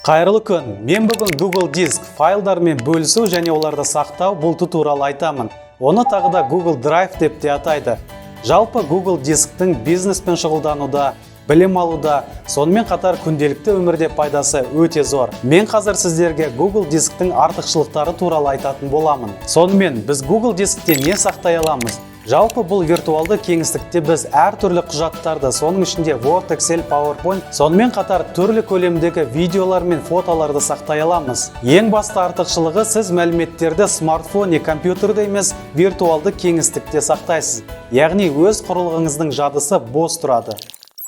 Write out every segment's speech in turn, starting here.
Қайырлы күн. Мен бүгін Google Диск файлдармен бөлісу және оларды сақтау бұлты туралы айтамын. Оны тағы да Google Drive деп те атайды. Жалпы Google Дисктің бизнеспен шұғылдануда, білім алуда, сонымен қатар күнделікті өмірде пайдасы өте зор. Мен қазір сіздерге Google Дисктің артықшылықтары туралы айтатын боламын. Сонымен біз Google Дискте не сақтай аламыз? Жалпы бұл виртуалды кеңістікте біз әртүрлі құжаттарды, соның ішінде Word, Excel, PowerPoint, сонымен қатар түрлі көлемдегі видеолар мен фотоларды сақтай аламыз. Ең басты артықшылығы, сіз мәліметтерді смартфон не компьютерде емес, виртуалды кеңістікте сақтайсыз. Яғни өз құрылғыңыздың жадысы бос тұрады.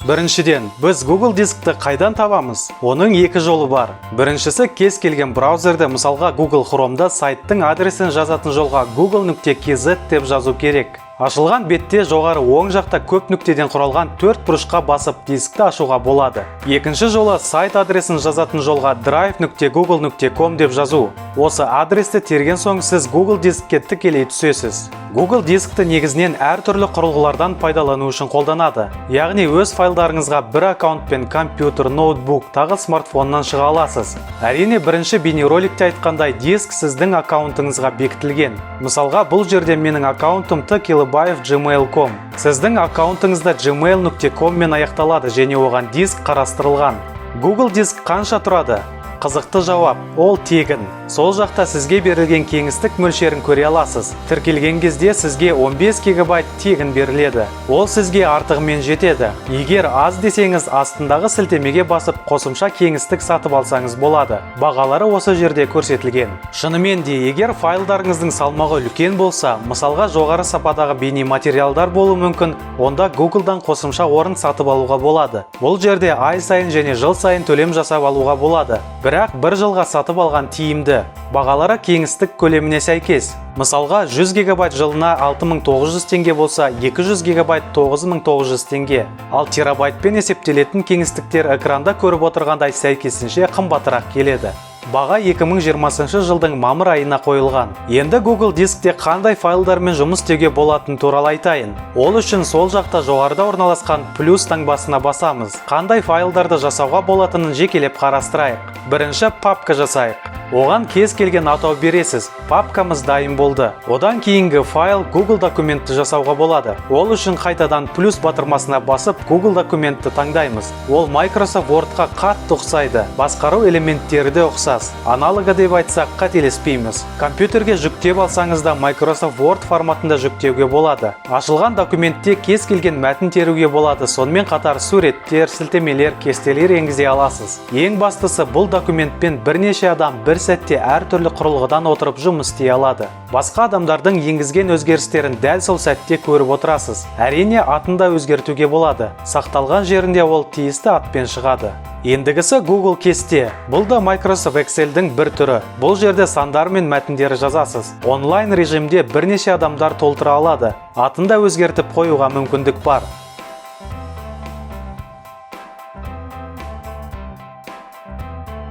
Біріншіден, біз Google Дискті қайдан табамыз? Оның екі жолы бар. Біріншісі, кез келген браузерді, мысалға Google Chrome'да сайттың адресін жазатын жолға google.kz деп жазу керек. Ашылған бетте жоғары оң жақта көп нүктеден құралған 4 бұрышқа басып дискті ашуға болады. Екінші жолы сайт адресін жазатын жолға drive.google.com деп жазу. Осы адресті терген соң сіз Google Дискке тікелей түсесіз. Google Дискті негізінен әртүрлі құрылғылардан пайдалану үшін қолданады. Яғни өз файлдарыңызға бір аккаунтпен компьютер, ноутбук, тағы смартфоннан шыға аласыз. Әрине, бірінші бейнероликте айтқандай, диск сіздің аккаунтыңызға бекітілген. Мысалға, бұл жерде менің аккаунтым gmail.com. Сіздің аккаунтыңызда gmail.com мен аяқталады және оған диск қарастырылған. Google Диск қанша тұрады? Қызықты жауап, ол тегін. Сол жақта сізге берілген кеңістік мөлшерін көре аласыз. Тіркелген кезде сізге 15 гигабайт тегін беріледі. Ол сізге артығымен жетеді. Егер аз десеңіз, астындағы сілтемеге басып қосымша кеңістік сатып алсаңыз болады. Бағалары осы жерде көрсетілген. Шынымен де, егер файлдарыңыздың салмағы үлкен болса, мысалға жоғары сападағы бейнематериалдар болуы мүмкін, онда Google-дан қосымша орын сатып алуға болады. Бұл жерде ай сайын және жыл сайын төлем жасап алуға болады. Бірақ бір жылға сатып алған тиімді. Бағалары кеңістік көлеміне сәйкес. Мысалға, 100 гигабайт жылына 6900 теңге болса, 200 гигабайт 9900 теңге. Ал терабайтпен есептелетін кеңістіктер экранда көріп отырғандай сәйкесінше қымбатырақ келеді. Баға 2020 жылдың мамыр айына қойылған. Енді Google Дискте қандай файлдармен жұмыс істеуге болатыны туралы айтайын. Ол үшін сол жақта жоғарыда орналасқан плюс таңбасына басамыз. Қандай файлдарды жасауға болатынын жекелеп қарастырайық. Бірінші, папка жасайық. Оған кез келген атау бересіз. Папкамыз дайын болды. Одан кейінгі файл Google документті жасауға болады. Ол үшін қайтадан плюс батырмасына басып Google документті таңдаймыз. Ол Microsoft Wordқа қатты ұқсайды. Басқару элементтері де ұқсас. Аналогы деп айтсақ қателеспейміз. Компьютерге жүктеп алсаңыз да Microsoft Word форматында жүктеуге болады. Ашылған документте кез келген мәтін теруге болады. Сонымен қатар суреттер, сілтемелер, кестелер енгізе аласыз. Ең бастысы, бұл документпен бірнеше адам бір сәтте әртүрлі құрылғыдан отырып жұмыс істей алады. Басқа адамдардың енгізген өзгерістерін дәл сол сәтте көріп отырасыз. Әрине, атын да өзгертуге болады. Сақталған жерінде ол тиісті атпен шығады. Ендігісі Google кесте. Бұл да Microsoft Excel'дің бір түрі. Бұл жерде сандар мен мәтіндері жазасыз. Онлайн режимде бірнеше адамдар толтыра алады. Атын да өзгертіп қоюға мүмкіндік бар.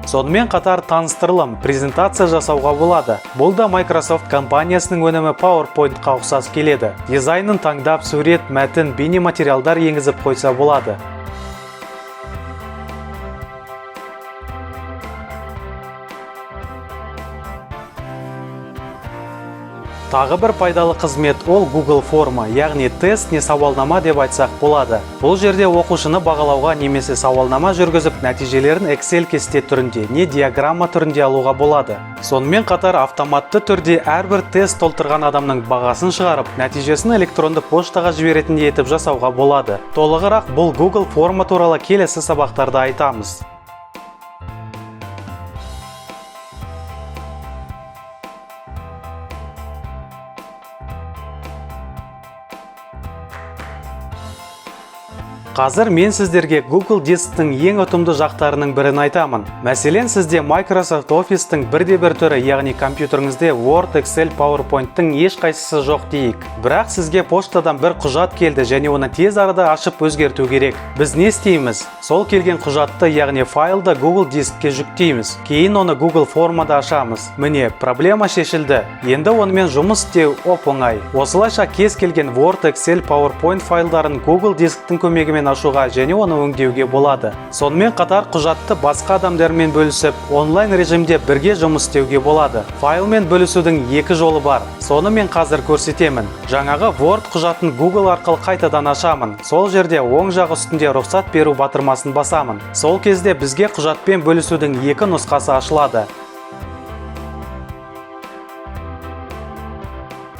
Сонымен қатар таныстырылым, презентация жасауға болады. Бұл да Microsoft компаниясының өнімі PowerPoint-қа ұқсас келеді. Дизайнын таңдап, сурет, мәтін, бейнематериалдар енгізіп қойса болады. Тағы бір пайдалы қызмет ол Google форма, яғни тест не сауалнама деп айтсақ болады. Бұл жерде оқушыны бағалауға немесе сауалнама жүргізіп, нәтижелерін Excel кесте түрінде не диаграмма түрінде алуға болады. Сонымен қатар автоматты түрде әрбір тест толтырған адамның бағасын шығарып, нәтижесін электронды поштаға жіберетіндей етіп жасауға болады. Толығырақ бұл Google форма туралы келесі сабақтарда айтамыз. Қазір мен сіздерге Google Дисктің ең ұтымды жақтарының бірін айтамын. Мәселен, сізде Microsoft Office'тің бірде-бір түрі, яғни компьютеріңізде Word, Excel, PowerPoint-тың ешқайсысы жоқ дейік. Бірақ сізге поштадан бір құжат келді және оны тез арада ашып өзгерту керек. Біз не істейміз? Сол келген құжатты, яғни файлды Google Дискке жүктейміз. Кейін оны Google формада ашамыз. Міне, проблема шешілді. Енді онымен жұмыс істеу оп-оңай. Осылайша кез келген Word, Excel, PowerPoint файлдарын Google Дисктің көмегімен беттерінен ашуға және оны өңдеуге болады. Сонымен қатар құжатты басқа адамдармен бөлісіп, онлайн режимде бірге жұмыс істеуге болады. Файлмен бөлісудің екі жолы бар. Соны мен қазір көрсетемін. Жаңағы Word құжатын Google арқылы қайтадан ашамын. Сол жерде оң жақ үстінде рұқсат беру батырмасын басамын. Сол кезде бізге құжатпен бөлісудің екі нұсқасы ашылады.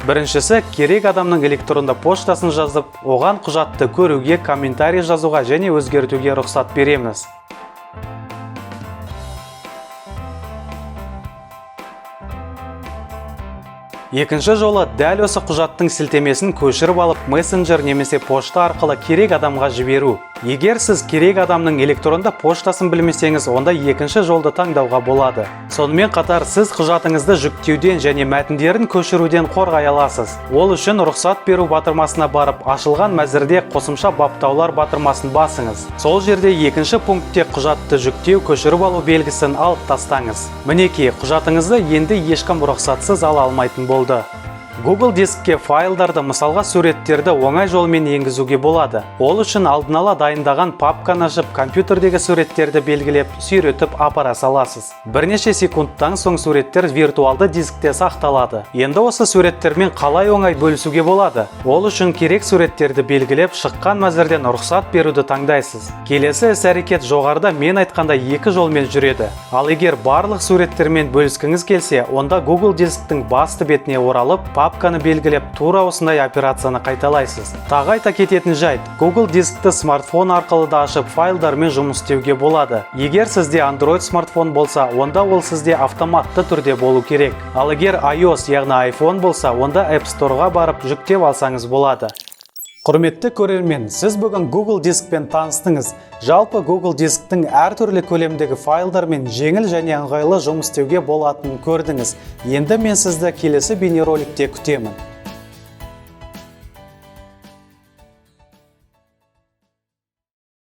Біріншісі, керек адамның электронды поштасын жазып, оған құжатты көруге, комментарий жазуға және өзгертуге рұқсат береміз. Екінші жолы дәл осы құжаттың сілтемесін көшіріп алып, мессенджер немесе пошта арқылы керек адамға жіберу. Егер сіз керек адамның электронды поштасын білмесеңіз, онда екінші жолды таңдауға болады. Сонымен қатар сіз құжатыңызды жүктеуден және мәтіндерін көшіруден қорғай аласыз. Ол үшін рұқсат беру батырмасына барып, ашылған мәзірде қосымша баптаулар батырмасын басыңыз. Сол жерде екінші пунктте құжатты жүктеу, көшіріп алу белгісін алып тастаңыз. Мінекей, құжатыңызды енді ешкім рұқсатсыз ала алмайтын болды. Google дискке файлдарды, мысалға суреттерді оңай жолмен енгізуге болады. Ол үшін алдын ала дайындаған папканы ашып, компьютердегі суреттерді белгілеп, сүйретіп апара саласыз. Бірнеше секундтан соң суреттер виртуалды дискте сақталады. Енді осы суреттермен қалай оңай бөлісуге болады? Ол үшін керек суреттерді белгілеп, шыққан мәзірден рұқсат беруді таңдайсыз. Келесі іс-әрекет жоғарыда мен айтқандай екі жолмен жүреді. Ал егер барлық суреттермен бөліскіңіз келсе, онда Google дисктің басты бетіне оралып, папканы белгілеп, тура осындай операцияны қайталайсыз. Тағы айта кететін жайт, Google дискті смартфон арқылы да ашып, файлдармен жұмыс істеуге болады. Егер сізде Android смартфон болса, онда ол сізде автоматты түрде болу керек. Ал егер iOS, яғни iPhone болса, онда App Store-ға барып жүктеп алсаңыз болады. Құрметті көрермен, сіз бүгін Google дискпен таныстыңыз. Жалпы Google дисктің әртүрлі көлемдегі файлдармен жеңіл және ыңғайлы жұмыс істеуге болатынын көрдіңіз. Енді мен сізді келесі бейнероликте күтемін.